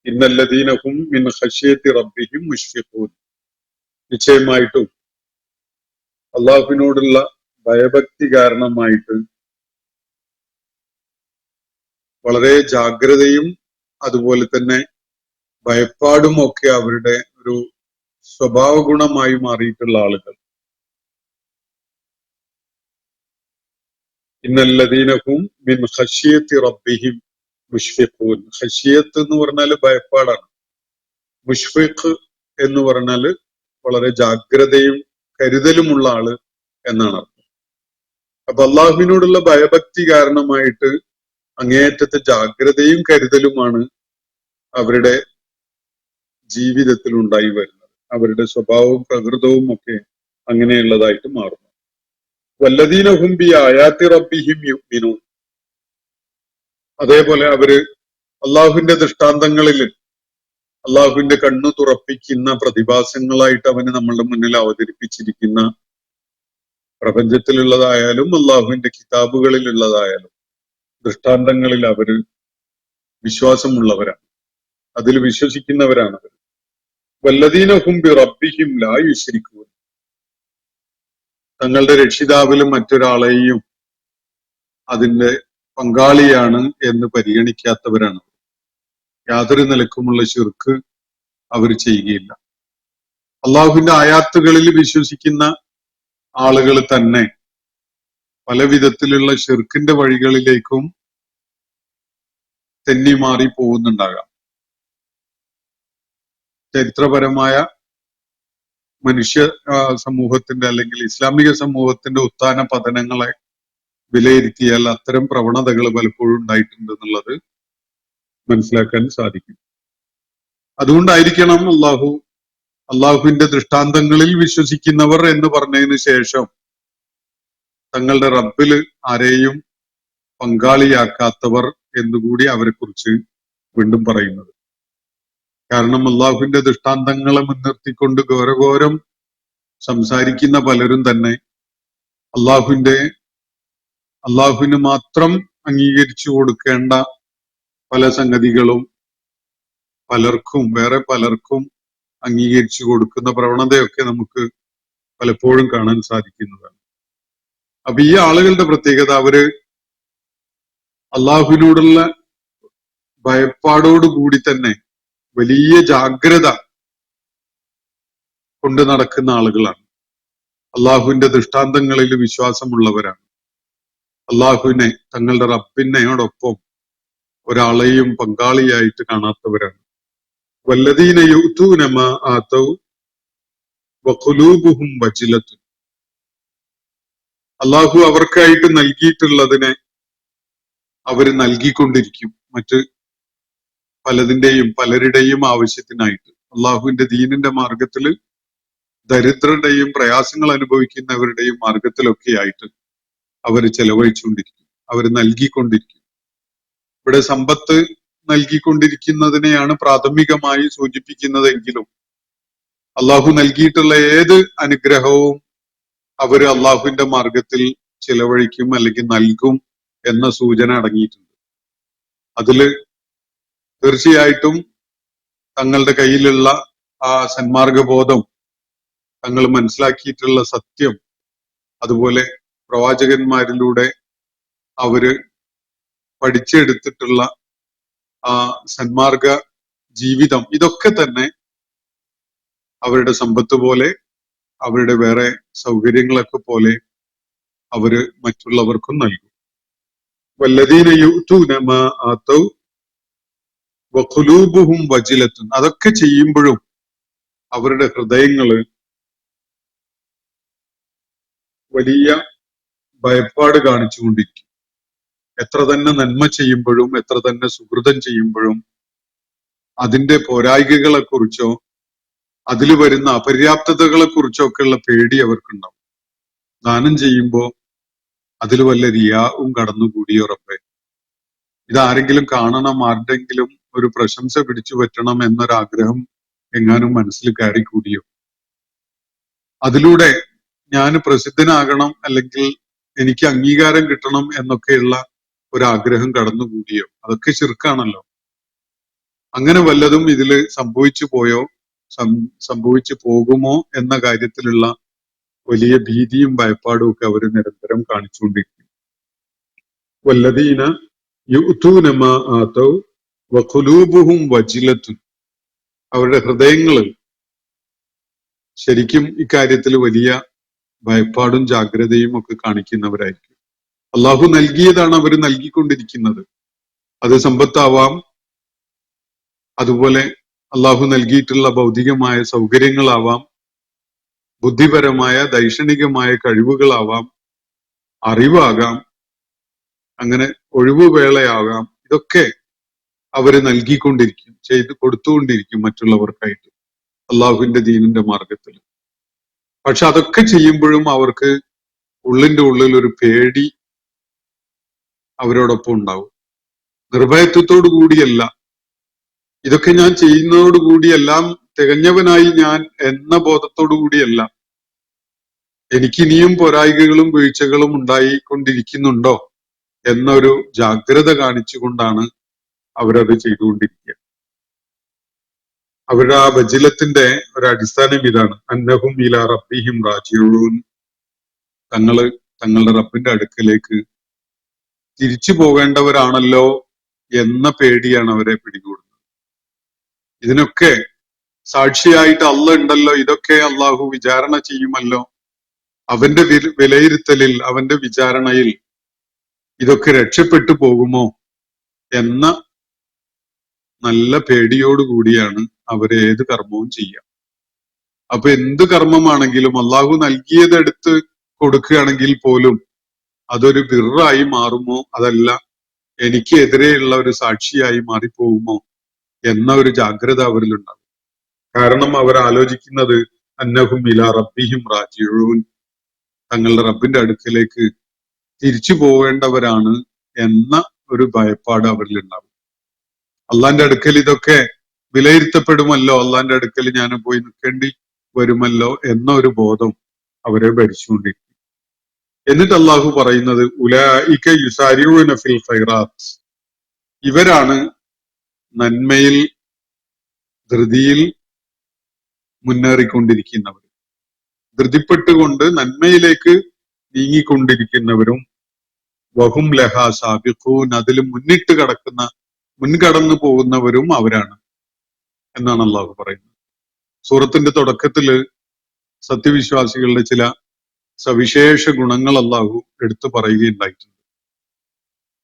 ഇന്നല്ലദീനഹും മിൻ ഖശ്യത്തി റബ്ബിഹിം മുശ്ഫിഖൂൻ, നിശ്ചയമായിട്ടും അള്ളാഹുവിനോടുള്ള ഭയഭക്തി കാരണമായിട്ട് വളരെ ജാഗ്രതയും അതുപോലെ തന്നെ ഭയപ്പാടും ഒക്കെ അവരുടെ ഒരു സ്വഭാവ ഗുണമായി മാറിയിട്ടുള്ള ആളുകൾ. ഇന്നല്ലദീനഹും മിൻ ഖശ്യത്തി റബ്ബിഹിം മുശ്ഫിഖൂൻ. ഖശ്യത്ത് എന്ന് പറഞ്ഞാൽ ഭയപ്പാടാണ്. മുശ്ഫിഖ് എന്ന് പറഞ്ഞാല് വളരെ ജാഗ്രതയും കരുതലുമുള്ള ആള് എന്നാണ് അർത്ഥം. അപ്പൊ അള്ളാഹുവിനോടുള്ള ഭയഭക്തി കാരണമായിട്ട് അങ്ങേയറ്റത്തെ ജാഗ്രതയും കരുതലുമാണ് അവരുടെ ജീവിതത്തിൽ ഉണ്ടായി വരുന്നത്. അവരുടെ സ്വഭാവവും പ്രകൃതവും ഒക്കെ അങ്ങനെയുള്ളതായിട്ട് മാറുന്നു. വല്ലദീനഹും ബി ആയാത്തി റബ്ബിഹിം യുഅ്മിനൂൻ, അതേപോലെ അവര് അള്ളാഹുവിന്റെ ദൃഷ്ടാന്തങ്ങളിൽ അള്ളാഹുവിന്റെ കണ്ണു തുറപ്പിക്കുന്ന പ്രതിഭാസങ്ങളായിട്ട് അവന് നമ്മളുടെ മുന്നിൽ അവതരിപ്പിച്ചിരിക്കുന്ന പ്രപഞ്ചത്തിലുള്ളതായാലും അള്ളാഹുവിന്റെ കിതാബുകളിലുള്ളതായാലും ദൃഷ്ടാന്തങ്ങളിൽ അവര് വിശ്വാസമുള്ളവരാണ്, അതിൽ വിശ്വസിക്കുന്നവരാണ് അവർ. വല്ലദീനഹും ബി റബ്ബിഹിം ലാ യുശ്രികൂൻ, തങ്ങളുടെ രക്ഷിതാവിലും മറ്റൊരാളെയും അതിന്റെ പങ്കാളിയാണ് എന്ന് പരിഗണിക്കാത്തവരാണ്. യാതൊരു നിലക്കുമുള്ള ശിർക്ക് അവർ ചെയ്യുകയില്ല. അള്ളാഹുവിന്റെ ആയാത്തുകളിൽ വിശ്വസിക്കുന്ന ആളുകൾ തന്നെ പല വിധത്തിലുള്ള ശിർക്കിന്റെ വഴികളിലേക്കും തെന്നി മാറി പോകുന്നുണ്ടാകാം. ചരിത്രപരമായ മനുഷ്യ സമൂഹത്തിന്റെ അല്ലെങ്കിൽ ഇസ്ലാമിക സമൂഹത്തിന്റെ ഉത്ഥാന പതനങ്ങളെ വിലയിരുത്തിയാൽ അത്തരം പ്രവണതകൾ പലപ്പോഴും ഉണ്ടായിട്ടുണ്ട് എന്നുള്ളത് മനസ്സിലാക്കാൻ സാധിക്കും. അതുകൊണ്ടായിരിക്കണം അള്ളാഹുവിന്റെ ദൃഷ്ടാന്തങ്ങളിൽ വിശ്വസിക്കുന്നവർ എന്ന് പറഞ്ഞതിന് ശേഷം തങ്ങളുടെ റബ്ബില് ആരെയും പങ്കാളിയാക്കാത്തവർ എന്നുകൂടി അവരെ കുറിച്ച് വീണ്ടും പറയുന്നത്. കാരണം അള്ളാഹുവിന്റെ ദൃഷ്ടാന്തങ്ങളെ മുൻനിർത്തിക്കൊണ്ട് ഘോരഘോരം സംസാരിക്കുന്ന പലരും തന്നെ അള്ളാഹുവിന് മാത്രം അംഗീകരിച്ചു കൊടുക്കേണ്ട പല സംഗതികളും വേറെ പലർക്കും അംഗീകരിച്ചു കൊടുക്കുന്ന പ്രവണതയൊക്കെ നമുക്ക് പലപ്പോഴും കാണാൻ സാധിക്കുന്നതാണ്. അപ്പൊ ഈ ആളുകളുടെ പ്രത്യേകത, അവര് അള്ളാഹുവിനോടുള്ള ഭയപ്പാടോടുകൂടി തന്നെ വലിയ ജാഗ്രത കൊണ്ട് നടക്കുന്ന ആളുകളാണ്. അള്ളാഹുവിന്റെ ദൃഷ്ടാന്തങ്ങളിൽ വിശ്വാസമുള്ളവരാണ്. അള്ളാഹുവിനെ, തങ്ങളുടെ റബ്ബിനോടൊപ്പം ഒരാളെയും പങ്കാളിയായിട്ട് കാണാത്തവരാണ്. വല്ലദീന യുഅ്തൂന മാ ആതൗ വഖുലൂബുഹും വജിലത്തുൻ. അള്ളാഹു അവർക്കായിട്ട് നൽകിയിട്ടുള്ളതിനെ അവര് നൽകിക്കൊണ്ടിരിക്കും മറ്റ് പലരുടെയും ആവശ്യത്തിനായിട്ട്. അള്ളാഹുവിന്റെ ദീനിന്റെ മാർഗത്തില് ദരിദ്രരുടെയും പ്രയാസങ്ങൾ അനുഭവിക്കുന്നവരുടെയും മാർഗത്തിലൊക്കെ ആയിട്ട് അവര് ചെലവഴിച്ചുകൊണ്ടിരിക്കും, അവര് നൽകിക്കൊണ്ടിരിക്കും. ഇവിടെ സമ്പത്ത് നൽകിക്കൊണ്ടിരിക്കുന്നതിനെയാണ് പ്രാഥമികമായി സൂചിപ്പിക്കുന്നതെങ്കിലും അള്ളാഹു നൽകിയിട്ടുള്ള ഏത് അനുഗ്രഹവും അവര് അള്ളാഹുവിന്റെ മാർഗത്തിൽ ചിലവഴിക്കും അല്ലെങ്കിൽ നൽകും എന്ന സൂചന അടങ്ങിയിട്ടുണ്ട്. അതില് തീർച്ചയായിട്ടും തങ്ങളുടെ കയ്യിലുള്ള ആ സന്മാർഗബോധം, തങ്ങൾ മനസ്സിലാക്കിയിട്ടുള്ള സത്യം, അതുപോലെ പ്രവാചകന്മാരിലൂടെ അവര് പഠിച്ചെടുത്തിട്ടുള്ള ആ സന്മാർഗ ജീവിതം, ഇതൊക്കെ തന്നെ അവരുടെ സമ്പത്ത് പോലെ, അവരുടെ വേറെ സൗകര്യങ്ങളൊക്കെ പോലെ അവര് മറ്റുള്ളവർക്കും നൽകും. വല്ലദീന യുഅ്തൂന മാ ആതൗ വഖുലൂബുഹും വജിലത്തുൻ. അതൊക്കെ ചെയ്യുമ്പോഴും അവരുടെ ഹൃദയങ്ങള് വലിയ ഭയപ്പാട് കാണിച്ചുകൊണ്ടിരിക്കും. എത്ര തന്നെ നന്മ ചെയ്യുമ്പോഴും, എത്ര തന്നെ സുഹൃതം ചെയ്യുമ്പോഴും അതിന്റെ പോരായികകളെ കുറിച്ചോ അതിൽ വരുന്ന അപര്യാപ്തതകളെ കുറിച്ചോ ഒക്കെയുള്ള പേടി അവർക്കുണ്ടാവും. ദാനം ചെയ്യുമ്പോ അതിൽ വല്ല റിയാവും കടന്നുകൂടിയോ റബ്ബേ, ഇതാരെങ്കിലും കാണണം, ആരുടെങ്കിലും ഒരു പ്രശംസ പിടിച്ചു പറ്റണം എന്നൊരാഗ്രഹം എങ്ങാനും മനസ്സിൽ കയറി കൂടിയോ, അതിലൂടെ ഞാൻ പ്രസിദ്ധനാകണം അല്ലെങ്കിൽ എനിക്ക് അംഗീകാരം കിട്ടണം എന്നൊക്കെയുള്ള ഒരാഗ്രഹം കടന്നുകൂടിയോ, അതൊക്കെ ശിർക്കാണല്ലോ. അങ്ങനെ വല്ലതും ഇതില് സംഭവിച്ചു പോകുമോ എന്ന കാര്യത്തിലുള്ള വലിയ ഭീതിയും ഭയപ്പാടും ഒക്കെ അവർ നിരന്തരം കാണിച്ചുകൊണ്ടിരിക്കും. വല്ലദീന യുഅ്തൂന മാ ആതൗ വഖുലൂബുഹും വജിലത്തുൻ. അവരുടെ ഹൃദയങ്ങൾ ശരിക്കും ഇക്കാര്യത്തിൽ വലിയ ഭയപ്പാടും ജാഗ്രതയും ഒക്കെ കാണിക്കുന്നവരായിരിക്കും. അള്ളാഹു നൽകിയതാണ് അവർ നൽകിക്കൊണ്ടിരിക്കുന്നത്. അത് സമ്പത്താവാം, അതുപോലെ അള്ളാഹു നൽകിയിട്ടുള്ള ഭൗതികമായ സൗകര്യങ്ങളാവാം, ബുദ്ധിപരമായ ദൈക്ഷണികമായ കഴിവുകളാവാം, അറിവാകാം, അങ്ങനെ ഒഴിവുവേളയാകാം. ഇതൊക്കെ അവര് നൽകിക്കൊണ്ടിരിക്കും, ചെയ്തു കൊടുത്തുകൊണ്ടിരിക്കും മറ്റുള്ളവർക്കായിട്ട് അള്ളാഹുവിന്റെ ദീനിന്റെ മാർഗത്തിൽ. പക്ഷെ അതൊക്കെ ചെയ്യുമ്പോഴും അവർക്ക് ഉള്ളിന്റെ ഉള്ളിൽ ഒരു പേടി അവരോടൊപ്പം ഉണ്ടാവും. നിർഭയത്വത്തോടു കൂടിയല്ല, ഇതൊക്കെ ഞാൻ ചെയ്യുന്നതോടുകൂടി എല്ലാം തികഞ്ഞവനായി ഞാൻ എന്ന ബോധത്തോടു കൂടിയല്ല, എനിക്കിനിയും പോരായികകളും വീഴ്ചകളും ഉണ്ടായിക്കൊണ്ടിരിക്കുന്നുണ്ടോ എന്നൊരു ജാഗ്രത കാണിച്ചുകൊണ്ടാണ് അവരത് ചെയ്തുകൊണ്ടിരിക്കുക. അവരുടെ ആ വജിലത്തിന്റെ ഒരു അടിസ്ഥാനം ഇതാണ്: അന്നഹും ഇലാ റബ്ബിഹിം റാജിഊൻ. തങ്ങളുടെ റബ്ബിന്റെ അടുക്കലേക്ക് തിരിച്ചു പോകേണ്ടവരാണല്ലോ എന്ന പേടിയാണ് അവരെ പിടികൂടുന്നത്. ഇതിനൊക്കെ സാക്ഷിയായിട്ട് അള്ളാഹ് ഉണ്ടല്ലോ, ഇതൊക്കെ അള്ളാഹു വിചാരണ ചെയ്യുമല്ലോ, അവന്റെ വിലയിരുത്തലിൽ, അവന്റെ വിചാരണയിൽ ഇതൊക്കെ രക്ഷപ്പെട്ടു പോകുമോ എന്ന നല്ല പേടിയോടുകൂടിയാണ് അവര് ഏത് കർമ്മവും ചെയ്യുക. അപ്പൊ എന്ത് കർമ്മമാണെങ്കിലും അള്ളാഹു നൽകിയതെടുത്ത് കൊടുക്കുകയാണെങ്കിൽ പോലും അതൊരു ബിർറായി മാറുമോ, അതല്ല എനിക്ക് എതിരെയുള്ള ഒരു സാക്ഷിയായി മാറിപ്പോകുമോ എന്ന ഒരു ജാഗ്രത അവരിലുണ്ടാകും. കാരണം അവർ ആലോചിക്കുന്നത് അന്നഹും ഇലാ റബ്ബിഹിം റാജിഊൻ, തങ്ങളുടെ റബ്ബിന്റെ അടുക്കലേക്ക് തിരിച്ചു പോവേണ്ടവരാണ് എന്ന ഒരു ഭയപ്പാട് അവരിലുണ്ടാകും. അള്ളാന്റെ അടുക്കൽ ഇതൊക്കെ വിലയിരുത്തപ്പെടുമല്ലോ, അള്ളാന്റെ അടുക്കൽ ഞാൻ പോയി നിൽക്കേണ്ടി വരുമല്ലോ എന്നൊരു ബോധം അവരെ ഭരിച്ചുകൊണ്ടിരിക്കും. എന്നിട്ട് അള്ളാഹു പറയുന്നത് ഉലൈക യുസാരിഊന ഫിൽ ഖൈറാത്ത്, ഇവരാണ് നന്മയിൽ ധൃതിയിൽ മുന്നേറിക്കൊണ്ടിരിക്കുന്നവർ, ധൃതിപ്പെട്ടുകൊണ്ട് നന്മയിലേക്ക് നീങ്ങിക്കൊണ്ടിരിക്കുന്നവരും, വഹും ലഹ സാബിഖൂൻ, അതിൽ മുൻകടന്നു പോകുന്നവരും അവരാണ് എന്നാണ് അള്ളാഹു പറയുന്നത്. സൂറത്തിന്റെ തുടക്കത്തില് സത്യവിശ്വാസികളുടെ ചില സവിശേഷ ഗുണങ്ങൾ അള്ളാഹു എടുത്തു പറയുകയുണ്ടായിട്ടുണ്ട്.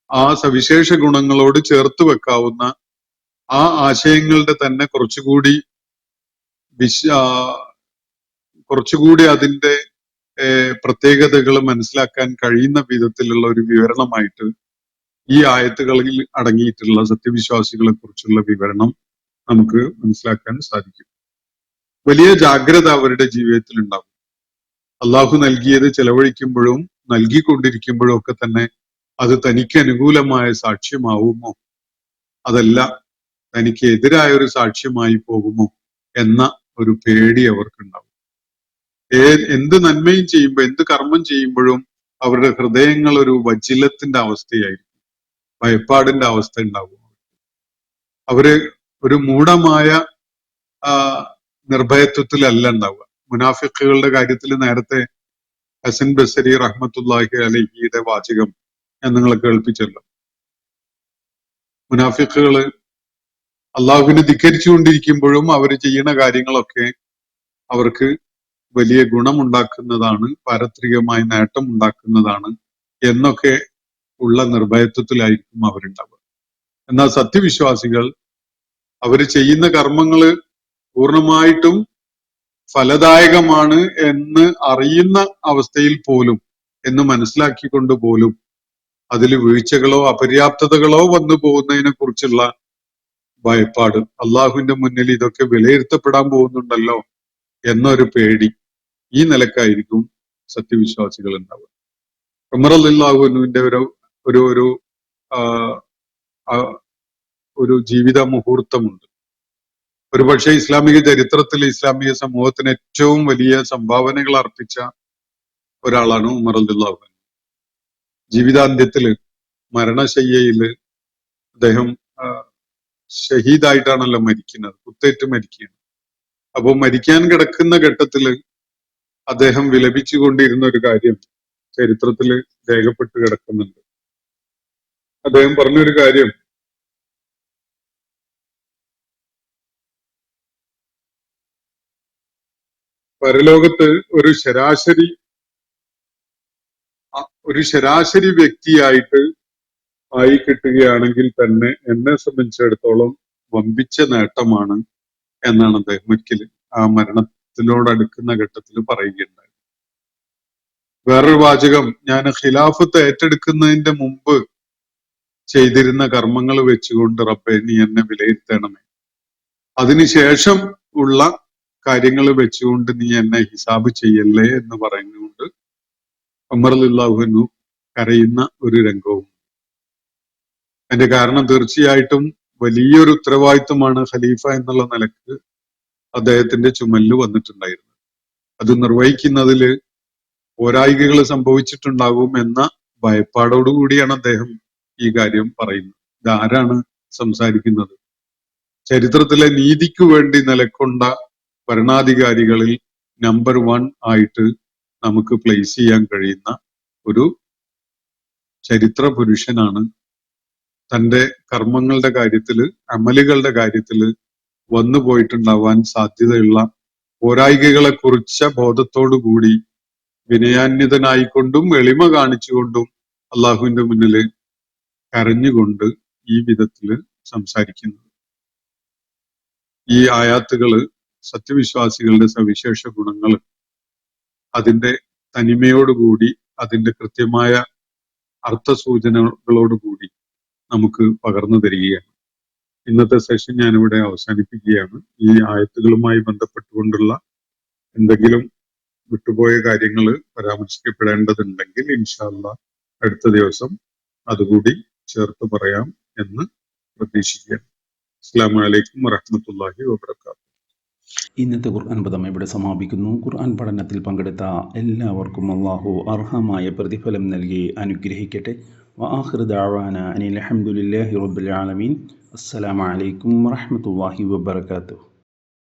ആ സവിശേഷ ഗുണങ്ങളോട് ചേർത്ത് വെക്കാവുന്ന ആ ആശയങ്ങളുടെ തന്നെ കുറച്ചുകൂടി അതിന്റെ പ്രത്യേകതകൾ മനസ്സിലാക്കാൻ കഴിയുന്ന വിധത്തിലുള്ള ഒരു വിവരണമായിട്ട് ഈ ആയത്തുകളിൽ അടങ്ങിയിട്ടുള്ള സത്യവിശ്വാസികളെ കുറിച്ചുള്ള വിവരണം നമുക്ക് മനസ്സിലാക്കാൻ സാധിക്കും. വലിയ ജാഗ്രത അവരുടെ ജീവിതത്തിൽ ഉണ്ടാകും. അള്ളാഹു നൽകിയത് ചെലവഴിക്കുമ്പോഴും നൽകിക്കൊണ്ടിരിക്കുമ്പോഴും ഒക്കെ തന്നെ അത് തനിക്ക് അനുകൂലമായ സാക്ഷ്യമാവുമോ, അതല്ല തനിക്ക് എതിരായ ഒരു സാക്ഷ്യമായി പോകുമോ എന്ന ഒരു പേടി അവർക്കുണ്ടാവും. എന്ത് നന്മയും ചെയ്യുമ്പോൾ, എന്ത് കർമ്മം ചെയ്യുമ്പോഴും അവരുടെ ഹൃദയങ്ങൾ ഒരു വജ്ജിലത്തിന്റെ അവസ്ഥയായിരിക്കും, ഭയപ്പാടിന്റെ അവസ്ഥ ഉണ്ടാകും. അവര് ഒരു മൂഢമായ നിർഭയത്വത്തിലല്ല ഉണ്ടാവുക. മുനാഫിക്കുകളുടെ കാര്യത്തിൽ നേരത്തെ ഹസൻ ബസരി റഹ്മത്തുള്ളാഹി അലൈഹിയുടെ വാചകം ഞാൻ നിങ്ങളെ കേൾപ്പിച്ചല്ലോ. മുനാഫിക്കുകള് അള്ളാഹുവിനെ ധിക്കരിച്ചുകൊണ്ടിരിക്കുമ്പോഴും അവർ ചെയ്യുന്ന കാര്യങ്ങളൊക്കെ അവർക്ക് വലിയ ഗുണമുണ്ടാക്കുന്നതാണ്, പാരത്രികമായ നേട്ടം ഉണ്ടാക്കുന്നതാണ് എന്നൊക്കെ ഉള്ള നിർഭയത്വത്തിലായിരിക്കും അവരുണ്ടാവുക. എന്നാൽ സത്യവിശ്വാസികൾ അവര് ചെയ്യുന്ന കർമ്മങ്ങള് പൂർണ്ണമായിട്ടും ഫലദായകമാണ് എന്ന് അറിയുന്ന അവസ്ഥയിൽ പോലും, എന്ന് മനസ്സിലാക്കിക്കൊണ്ട് പോലും അതിൽ വീഴ്ചകളോ അപര്യാപ്തതകളോ വന്നു പോകുന്നതിനെ കുറിച്ചുള്ള ഭയപ്പാട്, അള്ളാഹുവിന്റെ മുന്നിൽ ഇതൊക്കെ വിലയിരുത്തപ്പെടാൻ പോകുന്നുണ്ടല്ലോ എന്നൊരു പേടി, ഈ നിലക്കായിരിക്കും സത്യവിശ്വാസികൾ ഉണ്ടാവുക. ഉമർ റളിയല്ലാഹു അൻഹുവിന്റെ ഒരു ജീവിത മുഹൂർത്തമുണ്ട്. ഒരുപക്ഷെ ഇസ്ലാമിക ചരിത്രത്തിൽ ഇസ്ലാമിക സമൂഹത്തിന് ഏറ്റവും വലിയ സംഭാവനകൾ അർപ്പിച്ച ഒരാളാണ് ഉമർ റളിയല്ലാഹു അൻഹു. ജീവിതാന്ത്യത്തില് മരണശയ്യയില് അദ്ദേഹം ഷഹീദായിട്ടാണല്ലോ മരിക്കുന്നത്, കുത്തേറ്റ് മരിക്കുകയാണ്. അപ്പൊ മരിക്കാൻ കിടക്കുന്ന ഘട്ടത്തില് അദ്ദേഹം വിലപിച്ചുകൊണ്ടിരുന്ന ഒരു കാര്യം ചരിത്രത്തിൽ രേഖപ്പെട്ട് കിടക്കുന്നുണ്ട്. അദ്ദേഹം പറഞ്ഞൊരു കാര്യം, പരലോകത്ത് ഒരു ശരാശരി വ്യക്തിയായിട്ട് ആയി കിട്ടുകയാണെങ്കിൽ തന്നെ എന്നെ സംബന്ധിച്ചിടത്തോളം വമ്പിച്ച നേട്ടമാണ് എന്നാണ് അദ്ദേഹം ഒരിക്കലും ആ മരണത്തിനോടടുക്കുന്ന ഘട്ടത്തിൽ പറയുകയുണ്ടായത്. വേറൊരു വാചകം, ഞാൻ ഖിലാഫത്ത് ഏറ്റെടുക്കുന്നതിന്റെ മുമ്പ് ചെയ്തിരുന്ന കർമ്മങ്ങൾ വെച്ചുകൊണ്ട് റബ്ബേ നീ എന്നെ വിലയിരുത്തണമേ, അതിനുശേഷം ഉള്ള കാര്യങ്ങൾ വെച്ചുകൊണ്ട് നീ എന്നെ ഹിസാബ് ചെയ്യല്ലേ എന്ന് പറയുന്നുകൊണ്ട് ഉമർ റളിയല്ലാഹു അൻഹു കരയുന്ന ഒരു രംഗവും. അതിന്റെ കാരണം തീർച്ചയായിട്ടും വലിയൊരു ഉത്തരവാദിത്വമാണ് ഖലീഫ എന്നുള്ള നിലക്ക് അദ്ദേഹത്തിന്റെ ചുമലിൽ വന്നിട്ടുണ്ടായിരുന്നത്. അത് നിർവഹിക്കുന്നതിൽ പോരായികകൾ സംഭവിച്ചിട്ടുണ്ടാകും എന്ന ഭയപ്പാടോടുകൂടിയാണ് അദ്ദേഹം ഈ കാര്യം പറയുന്നത്. ഇതാരാണ് സംസാരിക്കുന്നത്? ചരിത്രത്തിലെ നീതിക്ക് വേണ്ടി നിലകൊണ്ട ഭരണാധികാരികളിൽ നമ്പർ 1 ആയിട്ട് നമുക്ക് പ്ലേസ് ചെയ്യാൻ കഴിയുന്ന ഒരു ചരിത്ര പുരുഷനാണ്. തന്റെ കർമ്മങ്ങളുടെ കാര്യത്തില്, അമലുകളുടെ കാര്യത്തില് വന്നു പോയിട്ടുണ്ടാവാൻ സാധ്യതയുള്ള പോരായികകളെ കുറിച്ച ബോധത്തോടു കൂടി വിനയാന്വിതനായിക്കൊണ്ടും എളിമ കാണിച്ചുകൊണ്ടും അള്ളാഹുവിന്റെ മുന്നിൽ കരഞ്ഞുകൊണ്ട് ഈ വിധത്തില് സംസാരിക്കുന്നത്. ഈ ആയാത്തുകള് സത്യവിശ്വാസികളുടെ സവിശേഷ ഗുണങ്ങൾ അതിന്റെ തനിമയോടുകൂടി, അതിന്റെ കൃത്യമായ അർത്ഥസൂചനകളോടുകൂടി നമുക്ക് പകർന്നു തരികയാണ്. ഇന്നത്തെ സെഷൻ ഞാനിവിടെ അവസാനിപ്പിക്കുകയാണ്. ഈ ആയത്തുകളുമായി ബന്ധപ്പെട്ടുകൊണ്ടുള്ള എന്തെങ്കിലും വിട്ടുപോയ കാര്യങ്ങൾ പരാമർശിക്കപ്പെടേണ്ടതുണ്ടെങ്കിൽ ഇൻഷാ അല്ലാഹ് അടുത്ത ദിവസം അതുകൂടി ചേർത്ത് പറയാം എന്ന് പ്രതീക്ഷിക്കുകയാണ്. അസ്സലാമു അലൈക്കും വറഹ്മത്തുള്ളാഹി വബറകാതുഹു. ഇന്നത്തെ ഖുർആൻ പദം ഇവിടെ സമാപിക്കുന്നു. ഖുർആൻ പഠനത്തിൽ പങ്കെടുത്ത എല്ലാവർക്കും അള്ളാഹു അർഹമായ പ്രതിഫലം നൽകി അനുഗ്രഹിക്കട്ടെ. വആഖിറു ദഅവാന അനിൽ ഹംദുലില്ലാഹി റബ്ബിൽ ആലമീൻ. അസ്സലാമു അലൈക്കും വറഹ്മത്തുള്ളാഹി വബറകാതുഹു.